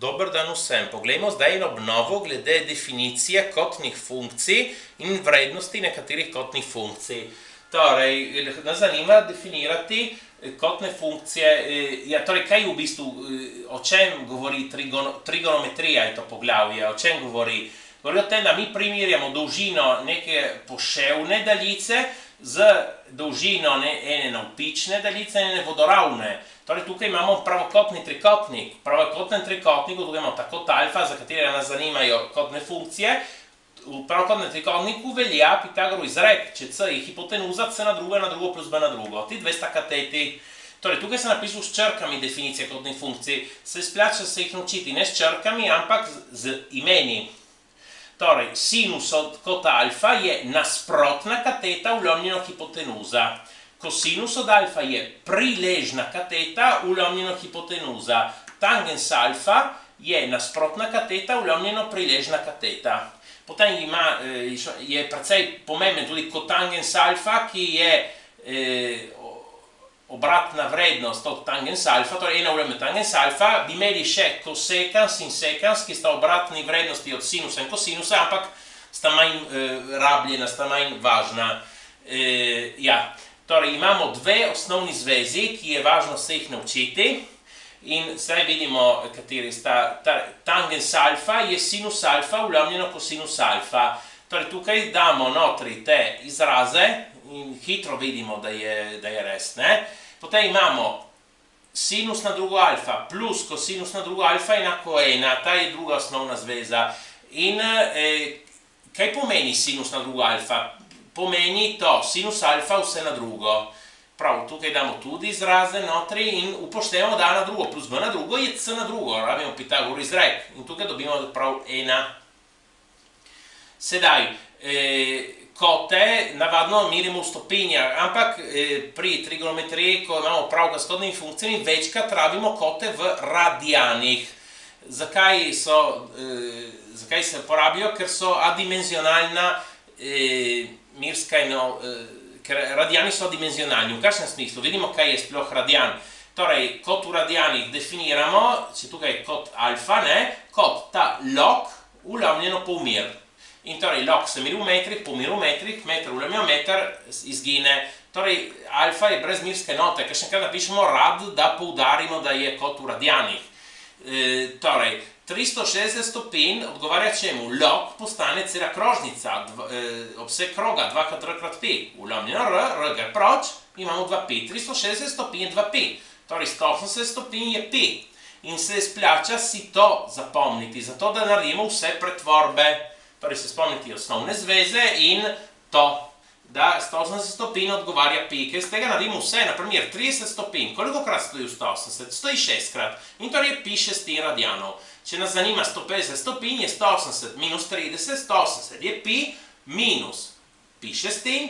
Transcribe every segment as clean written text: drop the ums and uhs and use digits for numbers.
Dober dan vsem. Poglejmo zdaj eno obnovo glede definicije kotnih funkcij in vrednosti nekaterih kotnih funkcij. Torej, nas zanima definirati kotne funkcije, torej kaj v bistvu, o čem govori trigonometrija je to poglavje, o čem govori? Govori o tem, da mi primerjamo dolžino neke poševne daljice z dolžino ene navpične daljice in ene vodoravne. Torej, tukaj imamo pravokotni trikotnik. V pravokotnem trikotniku tukaj imamo ta kot alfa, za katerega nas zanimajo kotne funkcije. V pravokotnem trikotniku velja Pitagorov izrek, če C je hipotenuza, C na drugo plus B na drugo. Ti dve sta kateti. Torej, tukaj sem napisal s črkami definicije kotnih funkcij. Se splača se jih naučiti ne s črkami, ampak z imeni. Torej, sinus od kota alfa je nasprotna kateta vlomljeno hipotenuza. Kosinus od alfa je priležna kateta vlomljeno hipotenuza. Tangens alfa je nasprotna kateta vlomljeno priležna kateta. Potem je precej pomemben tudi kotangens alfa, ki je obratna vrednost od tangens alfa, torej ena vlomljena tangens alfa, bi imeli še kosekans in sekans, ki sta obratni vrednosti od sinusa in kosinusa, ampak sta manj rabljena, sta manj važna. Torej, imamo dve osnovni zvezi, ki je važno se jih naučiti. In zdaj vidimo, kateri sta. Tangens alfa je sinus alfa vlomljeno kosinus alfa. Torej, tukaj damo notri te izraze in hitro vidimo, da je res. Potem imamo sinus na drugo alfa plus kosinus na drugo alfa enako 1. Ta je druga osnovna zveza. In kaj pomeni sinus na drugo alfa? Pomeni to, sinus alfa vse na drugo. Prav, tukaj damo tudi izraze notri in upoštevamo, da A na drugo plus B na drugo je C na drugo. Rabimo Pitagorov izrek in tukaj dobimo prav 1. Sedaj, kote navadno merimo v stopinjah, ampak pri trigonometriji, ko imamo opravka s kotnimi funkcijami, večkrat rabimo kote v radianih. Zakaj se porabijo? Ker so adimenzionalna merska ker radiani so dimenzionalni. V kakšnem smislu? Vidimo, kaj je sploh radian. Torej, kot v radianih definiramo, če tukaj je kot alfa, kot ta log vlomljeno polmer. In torej, log se meri v metrih, polmer v metrih, meter vlomljeno meter izgine. Torej, alfa je brez merske enote, ker še enkrat napišemo rad, da poudarimo, da je kot v radianih. Torej, 360 stopinj odgovarja čemu? Log postane cela krožnica, obseg kroga 2r×p, vlomljeno r gre proč, imamo 2p, 360 stopinj je 2p, torej 180 stopinj je p. In se splača si to zapomniti, zato da naredimo vse pretvorbe, torej se spomniti osnovne zveze in to, da 180 stopinj odgovarja p, ker z tega naredimo vse, naprimer 30 stopinj, koliko krat stoji v 180? Stoji 6 krat in torej pi 6 radianov. Če nas zanima 150 stopinj, je 180 minus 30, 180 je pi minus pi šestin,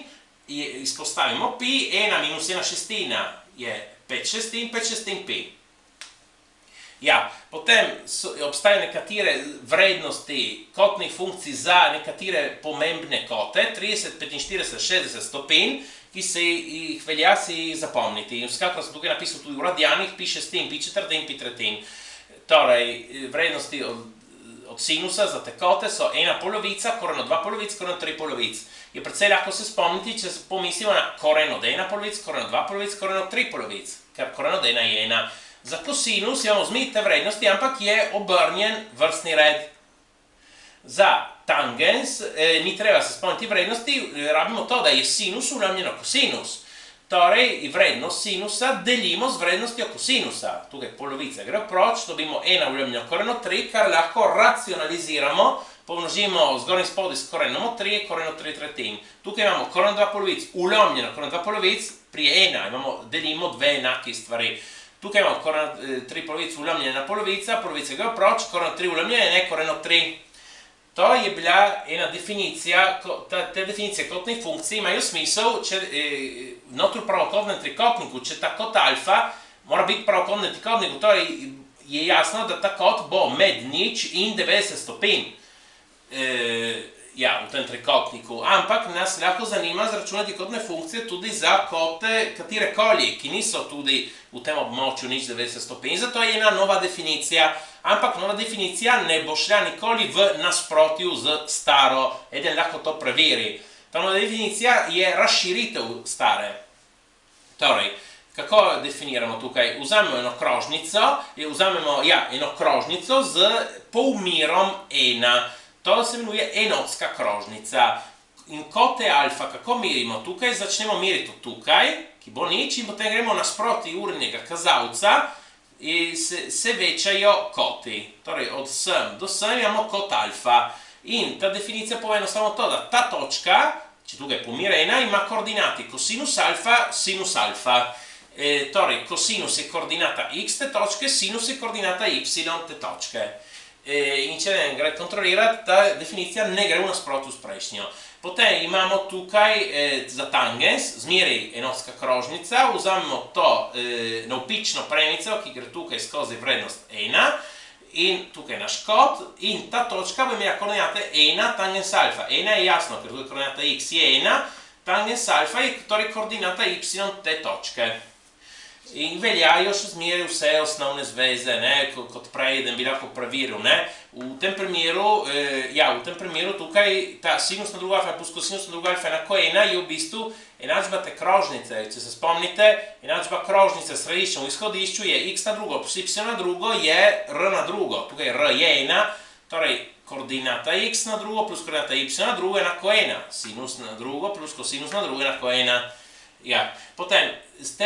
izpostavimo pi, 1 minus 1 šestina je 5 šestin, 5 šestin pi. Potem obstajajo nekatere vrednosti kotnih funkcij za nekatere pomembne kote, 30, 45, 60 stopinj, ki se jih velja si zapomniti. In vsekakor sem tukaj napisal tudi v radianih pi šestin, pi četrtin, pi tretjin. Torej, vrednosti od sinusa za te kote so 1 polovica, koren od 2 polovic, koren od 3 polovic. Je precej lahko se spomniti, če pomislimo na koren od 1 polovic, koren od 2 polovic, koren od 3 polovic, ker koren od 1 je 1. Za kosinus imamo zmeti te vrednosti, ampak je obrnjen vrstni red. Za tangens ni treba se spomniti vrednosti, rabimo to, da je sinus vlomljeno kosinus. Torej, vrednost sinusa delimo z vrednostjo kosinusa. Tukaj polovica gre proč, dobimo 1 vlomljeno koren od 3, kar lahko racionaliziramo, pomnožimo zgornji spodaj s korenom od 3, koren od 3 tretjin. Tukaj imamo koren od 2 polovic, vlomljeno koren od 2 polovic, pri 1 delimo dve enaki stvari. Tukaj imamo koren od 3 polovic, vlomljena polovica, polovica gre proč, koren od 3 vlomljene, koren od 3. To je bila ena definicija, te definicije kotnih funkcij imajo smisel, če notri v pravokotnem trikotniku, če ta kot alfa mora biti v pravokotnem trikotniku, torej je jasno, da ta kot bo med nič in 90 stopinj. v tem trikotniku, ampak nas lahko zanima zračunati kotne funkcije tudi za kote katerekoli, ki niso tudi v tem območju nič 90 stopinj. Zato je ena nova definicija, ampak nova definicija ne bo šla nikoli v nasprotju z staro, eden lahko to preveri. Ta nova definicija je razširitev stare. Torej, kako definiramo tukaj? Vzamemo eno krožnico z polmerom 1. To se imenuje enotska krožnica. In kote alfa, kako merimo tukaj? Začnemo meriti tukaj, ki bo nič, in potem gremo nasproti urnega kazalca in se večajo koti. Torej, od sem do sem imamo kot alfa. In ta definicija pove enostavno to, da ta točka, če tukaj pomira 1, ima koordinati kosinus alfa, sinus alfa. Torej, kosinus je koordinata x te točke, sinus je koordinata y te točke. In če ne gre kontrolirati, ta definicija ne gre v nasprotju s prejšnjo. Potem imamo tukaj za tangens, zmeri enotska krožnica, vzamemo to navpično premico, ki gre tukaj skozi vrednost 1, in tukaj naš kot, in ta točka bo imela koordinate 1 tangens alfa. 1 je jasno, ker tukaj koordinata x je 1, tangens alfa je torej koordinata y te točke. In veljajo še zmeraj vse osnovne zveze, kot prej, da bi lahko preveril. V tem primeru tukaj ta sinus na drugo alfa plus kosinus na drugo alfa enako 1 je v bistvu enačba te krožnice. Če se spomnite, enačba krožnice s središčem v izhodišču je x na drugo plus y na drugo je r na drugo. Tukaj r je 1, torej koordinata x na drugo plus koordinata y na drugo je enako 1. Sinus na drugo plus kosinus na drugo je enako 1. Potem s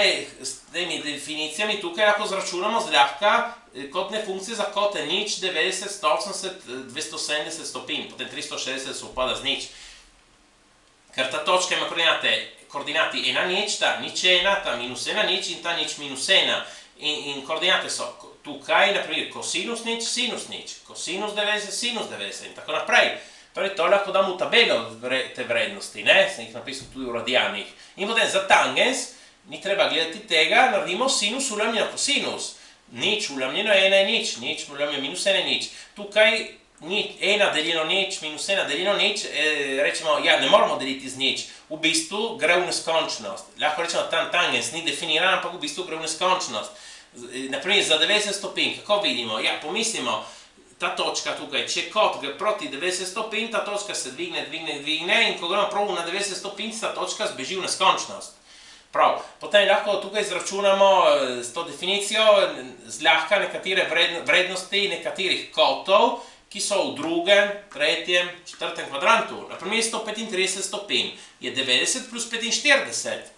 temi definicijami tukaj lahko zračunamo zlahka kotne funkcije za kote nič, 90, 180, 270 stopinj, potem 360 se upada z nič. Ker ta točka ima koordinati 1 nič, ta nič 1, ta minus 1 nič in ta nič minus 1. In koordinate so tukaj, naprimer, kosinus nič, sinus nič, kosinus 90, sinus 90 in tako naprej. Torej, to lahko damo v tabelo te vrednosti, sem jih napisal tudi v radianih. In potem za tangens, ni treba gledati tega, naredimo sinus ulamljeno kosinus. Nič ulamljeno 1 je nič, nič ulamljeno minus 1 je nič. Tukaj 1 deljeno nič, minus 1 deljeno nič, rečemo, ne moramo deliti z nič. V bistvu gre v neskončnost. Lahko rečemo, ta tangens ni definiran, ampak v bistvu gre v neskončnost. Naprimer, za 90 stopinj, kako vidimo? Pomislimo, ta točka tukaj, če kot gre proti 90 stopinj, ta točka se dvigne in ko gremo prav na 90 stopinj, ta točka zbeži v neskončnost. Prav, potem lahko tukaj izračunamo s to definicijo zlahka nekatere vrednosti nekaterih kotov, ki so v drugem, tretjem, četrtem kvadrantu. Naprimer 135 stopinj je 90 plus 45.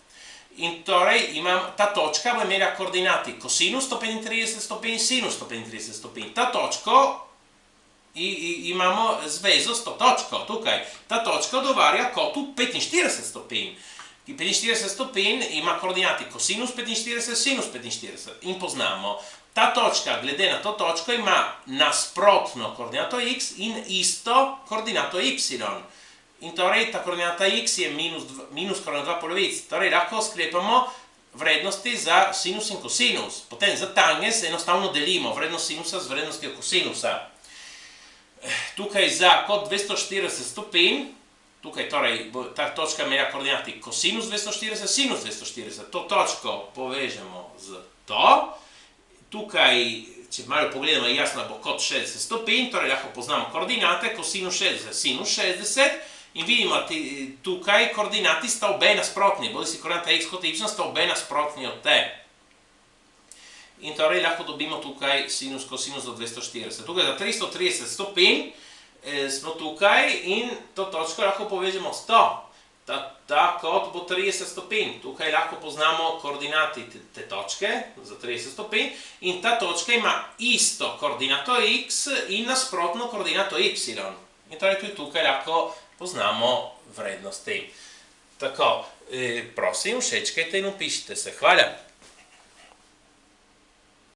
In torej ta točka bo imela koordinati kosinus 135 stopinj, sinus 135 stopinj. Ta točko imamo zvezo s to točko tukaj. Ta točka odgovarja kotu 45 stopinj. 45 stopinj ima koordinati kosinus 45, sinus 45. In poznamo, ta točka glede na to točko ima nasprotno koordinato x in isto koordinato y. In torej ta koordinata x je minus koordinata 2 polovic. Torej lahko sklepamo vrednosti za sinus in kosinus. Potem za tangens enostavno delimo vrednost sinusa z vrednostjo kosinusa. Tukaj za kot 240 stopinj, tukaj torej ta točka imela koordinati kosinus 240, sinus 240. To točko povežemo z to. Tukaj, če malo pogledamo, je jasno, da bo kot 60 stopinj, torej lahko poznamo koordinate, kosinus 60, sinus 60. In vidimo, tukaj koordinati sta obe nasprotni, bodi si koordinata x kot y sta obe nasprotni od te. In torej lahko dobimo tukaj sinus kosinus do 240. Tukaj za 330 stopinj smo tukaj in to točko lahko povežemo s to. Ta kot bo 30 stopinj. Tukaj lahko poznamo koordinati te točke za 30 stopinj in ta točka ima isto koordinato x in nasprotno koordinato y. In torej tudi tukaj lahko poznamo vrednosti. Tako, prosim, všečkajte in upišite se. Hvala.